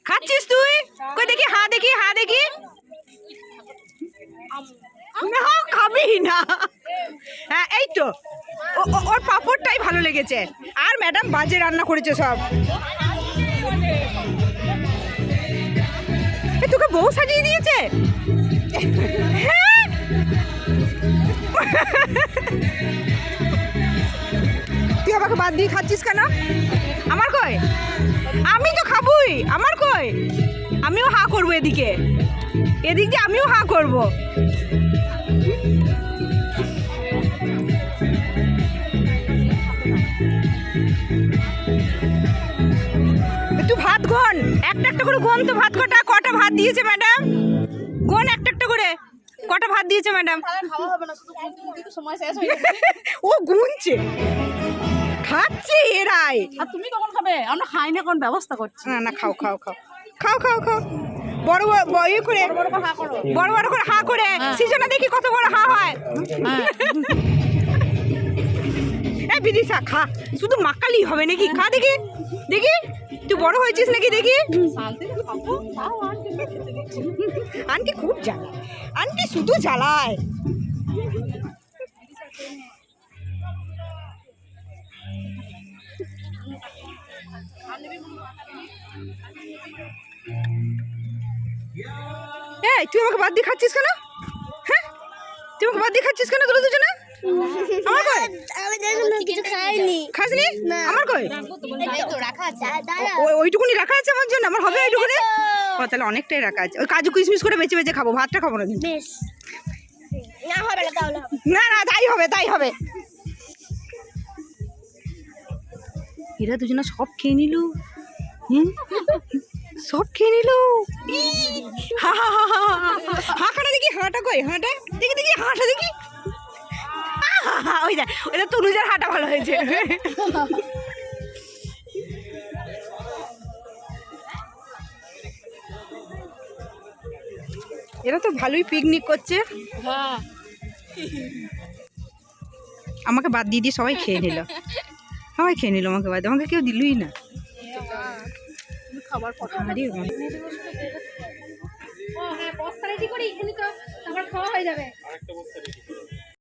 খাচ্ছিস তুই? কই দেখি, হ্যাঁ দেখি, হ্যাঁ দেখি। না খাবি না। হ্যাঁ এই তো ওর পাপড়টাই ভালো লেগেছে। আর ম্যাডাম বাজে রান্না করেছে সব। তোকে বউ সাজিয়ে দিয়েছে? হ্যাঁ তুই আমাকে বাদ দিয়ে খাচ্ছিস কেন? আমার কই? আমি তো খাবই। আমার কই? আমিও হা করবো এদিকে, এদিক দিয়ে আমিও হা করবো। তুই ভাত গন, একটা একটা করে গন তো ভাত। কটা কটা ভাত দিয়েছে ম্যাডাম? গন একটা একটা করে কটা ভাত দিয়েছে ম্যাডাম। ও গুনছে, খাচ্ছে এরাই। আর তুমি কখন খাবে? আমরা খাই না, কোন ব্যবস্থা করছি। না না খাও খাও খাও খাও খাও খাও। বড় বড় ইয়ে করে, বড় বড় করে হা করে। সিজনে দেখি কত বড় হা হয়। এই বিদিশা খা, শুধু মাকালি হবে নাকি? খা দেখি দেখি, তুই বড় হয়েছিস নাকি দেখি। আন্টি খুব জ্বালায়, আন্টি শুধু জ্বালায়। এই তুই আমাকে বাদ দিয়ে খাচ্ছিস কেন? হ্যাঁ তুই আমাকে বাদ দিয়ে খাচ্ছিস কেন? তোরা দুজনে আমার কই? আমি দেখুন কিছু খাইনি। খাসনি? আমার কই? ওইটুকুনি রাখা আছে আমার জন্য? আমার হবে ওইটুকুনি? ও তাহলে অনেকটাই রাখা আছে। ওই কাজু কিশমিশ করে বেঁচে বেঁচে খাবো, ভাতটা খাবো না। বেশ না হবে না তাহলে। না না তাই হবে, তাই হবে। এরা দুজনে সব খেয়ে নিল। সব খেয়ে নিল। হা হা হা হা হাঁটা দেখি, হাঁটা কই? হাঁটা দেখি দেখি, হাঁটা দেখি। ওই ওইটা তনুজার হাঁটা ভালো হয়েছে। এরা তো ভালোই পিকনিক করছে। আমাকে বাদ দিয়ে দিয়ে সবাই খেয়ে নিল, সবাই খেয়ে নিল আমাকে বাদ। আমাকে কেউ দিলই না। খাবার বস্তা রেডি করি, এখানে তো খাবার খাওয়া হয়ে যাবে।